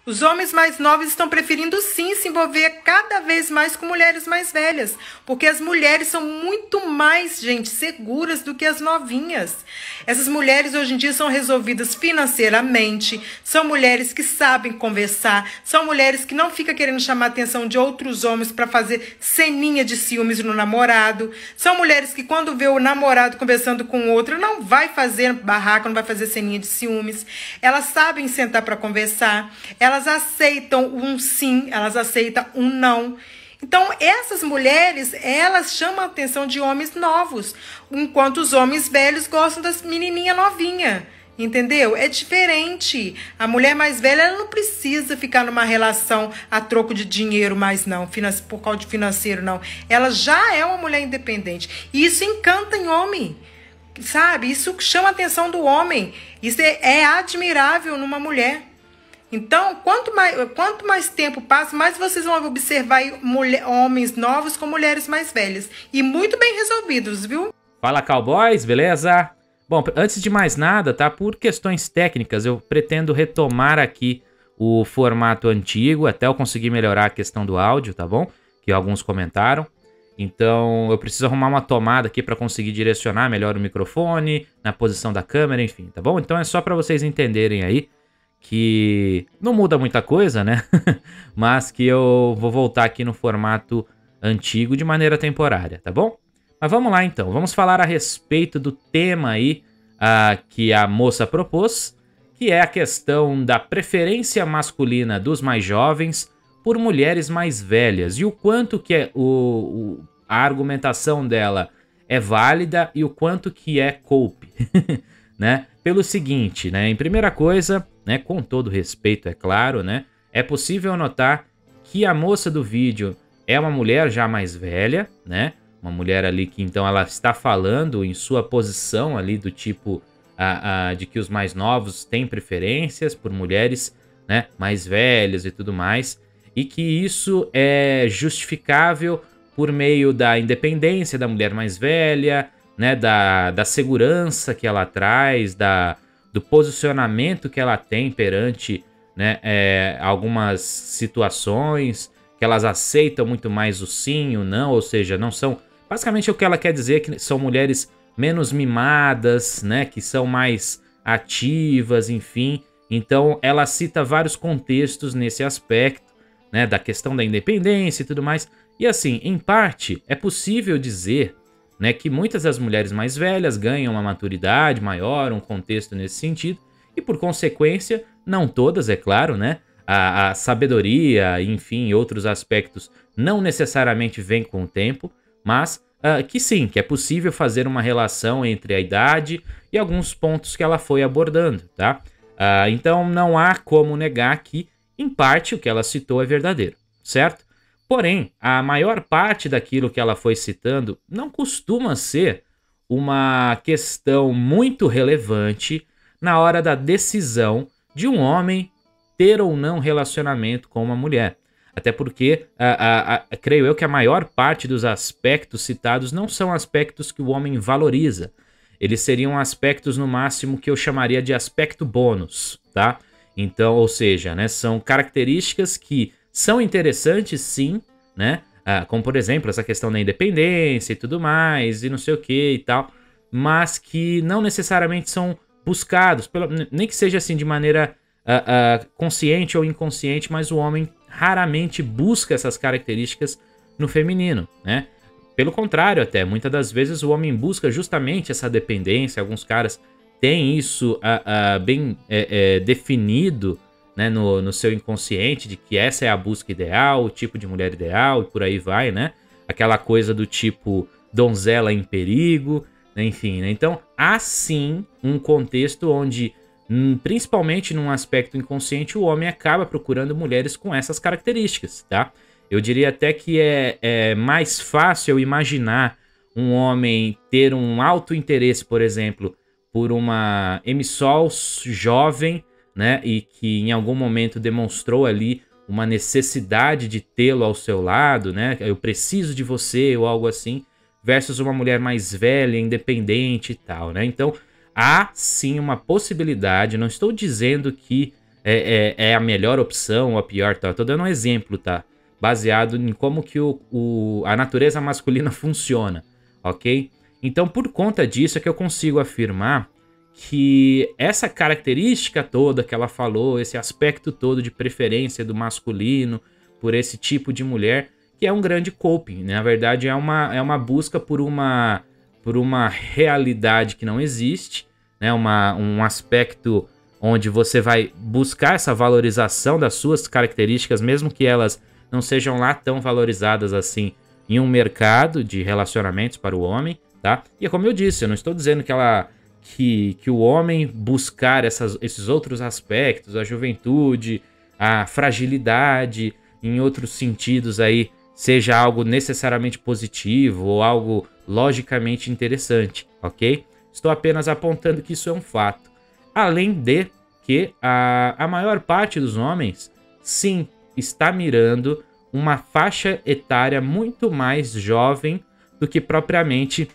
Os homens mais novos estão preferindo sim se envolver cada vez mais com mulheres mais velhas, porque as mulheres são muito mais, gente, seguras do que as novinhas. Essas mulheres hoje em dia são resolvidas financeiramente, são mulheres que sabem conversar, são mulheres que não ficam querendo chamar a atenção de outros homens para fazer ceninha de ciúmes no namorado, são mulheres que quando vê o namorado conversando com outro não vai fazer barraca, não vai fazer ceninha de ciúmes. Elas sabem sentar para conversar, elas aceitam um sim, elas aceitam um não. Então, essas mulheres, elas chamam a atenção de homens novos, enquanto os homens velhos gostam das menininhas novinhas, entendeu? É diferente. A mulher mais velha, ela não precisa ficar numa relação a troco de dinheiro mais não, por causa de financeiro não. Ela já é uma mulher independente. E isso encanta em homem, sabe? Isso chama a atenção do homem. Isso é admirável numa mulher. Então, quanto mais tempo passa, mais vocês vão observar homens novos com mulheres mais velhas. E muito bem resolvidos, viu? Fala, cowboys, beleza? Bom, antes de mais nada, tá? Por questões técnicas, eu pretendo retomar aqui o formato antigo, até eu conseguir melhorar a questão do áudio, tá bom? Que alguns comentaram. Então, eu preciso arrumar uma tomada aqui para conseguir direcionar melhor o microfone, na posição da câmera, enfim, tá bom? Então, é só para vocês entenderem aí que não muda muita coisa, né? Mas que eu vou voltar aqui no formato antigo de maneira temporária, tá bom? Mas vamos lá então, vamos falar a respeito do tema aí que a moça propôs, que é a questão da preferência masculina dos mais jovens por mulheres mais velhas e o quanto que a argumentação dela é válida e o quanto que é coupe, né? Pelo seguinte, né? Em primeira coisa, né? Com todo respeito, é claro, né? É possível notar que a moça do vídeo é uma mulher já mais velha, né? Uma mulher ali que então ela está falando em sua posição ali do tipo de que os mais novos têm preferências por mulheres, né? Mais velhas e tudo mais. E que isso é justificável por meio da independência da mulher mais velha, né, da segurança que ela traz, do posicionamento que ela tem perante, né, algumas situações, que elas aceitam muito mais o sim, o não, ou seja, não são... Basicamente o que ela quer dizer é que são mulheres menos mimadas, né, que são mais ativas, enfim. Então ela cita vários contextos nesse aspecto, né, da questão da independência e tudo mais. E assim, em parte, é possível dizer, né, que muitas das mulheres mais velhas ganham uma maturidade maior, um contexto nesse sentido, e por consequência, não todas, é claro, né, a sabedoria, enfim, outros aspectos não necessariamente vêm com o tempo, mas que sim, que é possível fazer uma relação entre a idade e alguns pontos que ela foi abordando, tá? Então não há como negar que, em parte, o que ela citou é verdadeiro, certo? Porém, a maior parte daquilo que ela foi citando não costuma ser uma questão muito relevante na hora da decisão de um homem ter ou não relacionamento com uma mulher. Até porque, creio eu que a maior parte dos aspectos citados não são aspectos que o homem valoriza. Eles seriam aspectos, no máximo, que eu chamaria de aspecto bônus, tá? Então, ou seja, né, são características que são interessantes, sim, né? Como, por exemplo, essa questão da independência e tudo mais, e não sei o que e tal, mas que não necessariamente são buscados, nem que seja assim de maneira consciente ou inconsciente, mas o homem raramente busca essas características no feminino, né? Pelo contrário, até, muitas das vezes o homem busca justamente essa dependência, alguns caras têm isso bem definido, né, no seu inconsciente, de que essa é a busca ideal, o tipo de mulher ideal, e por aí vai, né? Aquela coisa do tipo donzela em perigo, né? Enfim, né? Então, há sim um contexto onde, principalmente num aspecto inconsciente, o homem acaba procurando mulheres com essas características, tá? Eu diria até que é mais fácil imaginar um homem ter um alto interesse, por exemplo, por uma MSOL jovem, né, e que em algum momento demonstrou ali uma necessidade de tê-lo ao seu lado, né, eu preciso de você ou algo assim, versus uma mulher mais velha, independente e tal, né. Então, há sim uma possibilidade, não estou dizendo que é a melhor opção ou a pior, tá? Eu tô dando um exemplo, tá? Baseado em como que a natureza masculina funciona, ok? Então, por conta disso é que eu consigo afirmar que essa característica toda que ela falou, esse aspecto todo de preferência do masculino por esse tipo de mulher, que é um grande coping, né? Na verdade, é uma busca por uma realidade que não existe, né? Um aspecto onde você vai buscar essa valorização das suas características, mesmo que elas não sejam lá tão valorizadas assim em um mercado de relacionamentos para o homem, tá? E é como eu disse, eu não estou dizendo que o homem buscar esses outros aspectos, a juventude, a fragilidade, em outros sentidos aí, seja algo necessariamente positivo ou algo logicamente interessante, ok? Estou apenas apontando que isso é um fato. Além de que a maior parte dos homens, sim, está mirando uma faixa etária muito mais jovem do que propriamente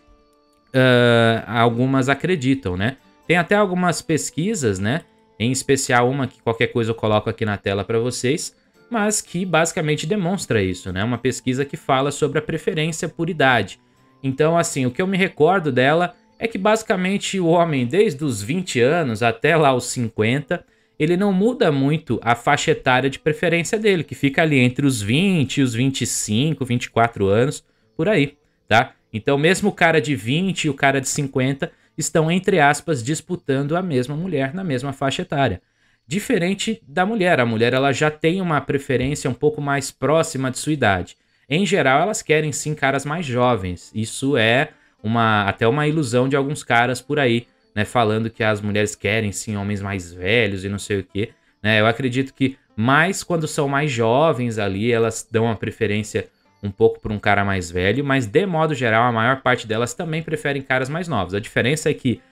algumas acreditam, né? Tem até algumas pesquisas, né? Em especial uma que qualquer coisa eu coloco aqui na tela para vocês, mas que basicamente demonstra isso, né? Uma pesquisa que fala sobre a preferência por idade. Então, assim, o que eu me recordo dela é que basicamente o homem, desde os 20 anos até lá os 50, ele não muda muito a faixa etária de preferência dele, que fica ali entre os 20 e os 25, 24 anos, por aí, tá? Então, mesmo o cara de 20 e o cara de 50 estão, entre aspas, disputando a mesma mulher na mesma faixa etária. Diferente da mulher. A mulher ela já tem uma preferência um pouco mais próxima de sua idade. Em geral, elas querem sim caras mais jovens. Isso é até uma ilusão de alguns caras por aí, né? Falando que as mulheres querem sim homens mais velhos e não sei o quê, né? Eu acredito que mais quando são mais jovens ali, elas dão uma preferência um pouco por um cara mais velho, mas de modo geral, a maior parte delas também preferem caras mais novos. A diferença é que,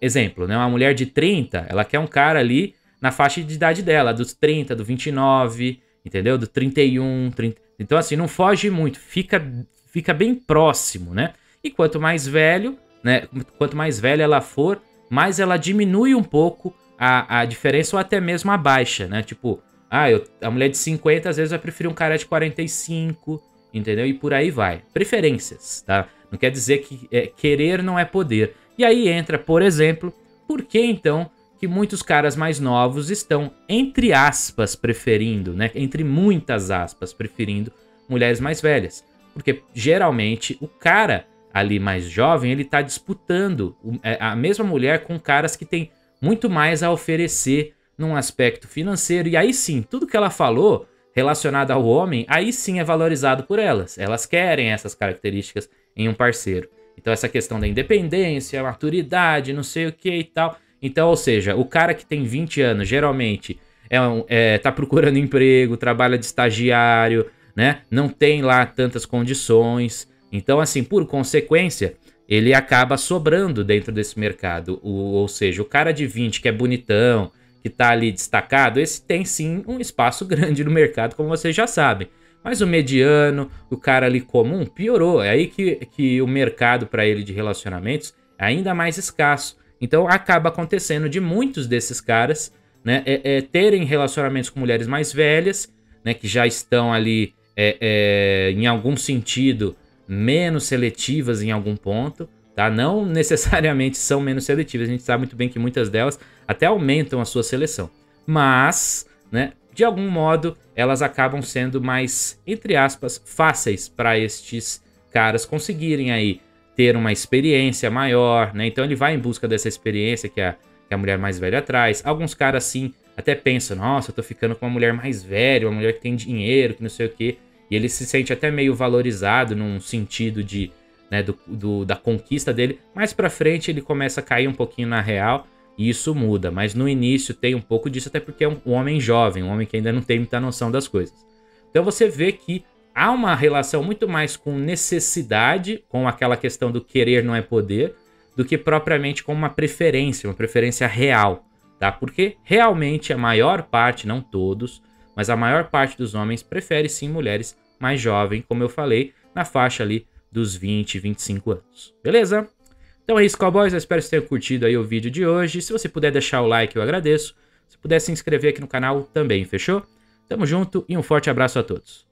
exemplo, né? Uma mulher de 30, ela quer um cara ali na faixa de idade dela, dos 30, do 29, entendeu? Do 31, 30. Então, assim, não foge muito, fica bem próximo, né? E quanto mais velho, né? Quanto mais velha ela for, mais ela diminui um pouco a diferença ou até mesmo a baixa, né? Tipo, a mulher de 50 às vezes vai preferir um cara de 45, entendeu? E por aí vai. Preferências, tá? Não quer dizer que querer não é poder. E aí entra, por exemplo, por que então que muitos caras mais novos estão, entre aspas, preferindo, né? Entre muitas aspas, preferindo mulheres mais velhas. Porque geralmente o cara ali mais jovem, ele tá disputando a mesma mulher com caras que tem muito mais a oferecer num aspecto financeiro. E aí sim, tudo que ela falou relacionado ao homem, aí sim é valorizado por elas. Elas querem essas características em um parceiro. Então essa questão da independência, maturidade, não sei o que e tal. Então, ou seja, o cara que tem 20 anos, geralmente, tá procurando emprego, trabalha de estagiário, né? Não tem lá tantas condições. Então, assim, por consequência, ele acaba sobrando dentro desse mercado. Ou seja, o cara de 20 que é bonitão, que tá ali destacado, esse tem sim um espaço grande no mercado, como vocês já sabem. Mas o mediano, o cara ali comum, piorou. É aí que o mercado para ele de relacionamentos é ainda mais escasso. Então acaba acontecendo de muitos desses caras, né, terem relacionamentos com mulheres mais velhas, né, que já estão ali em algum sentido menos seletivas em algum ponto, tá? Não necessariamente são menos seletivas, a gente sabe muito bem que muitas delas até aumentam a sua seleção, mas, né, de algum modo elas acabam sendo mais, entre aspas, fáceis para estes caras conseguirem aí ter uma experiência maior, né? Então ele vai em busca dessa experiência que a mulher mais velha traz. Alguns caras assim até pensam, nossa, eu tô ficando com uma mulher mais velha, uma mulher que tem dinheiro, que não sei o quê. E ele se sente até meio valorizado num sentido de, né, da conquista dele. Mais pra frente ele começa a cair um pouquinho na real e isso muda. Mas no início tem um pouco disso, até porque é um homem jovem, um homem que ainda não tem muita noção das coisas. Então você vê que há uma relação muito mais com necessidade, com aquela questão do querer não é poder, do que propriamente com uma preferência real, tá? Porque realmente a maior parte, não todos, mas a maior parte dos homens prefere sim mulheres mais jovens, como eu falei, na faixa ali dos 20, 25 anos. Beleza? Então é isso, cowboys. Eu espero que vocês tenham curtido aí o vídeo de hoje. Se você puder deixar o like, eu agradeço. Se puder se inscrever aqui no canal também, fechou? Tamo junto e um forte abraço a todos.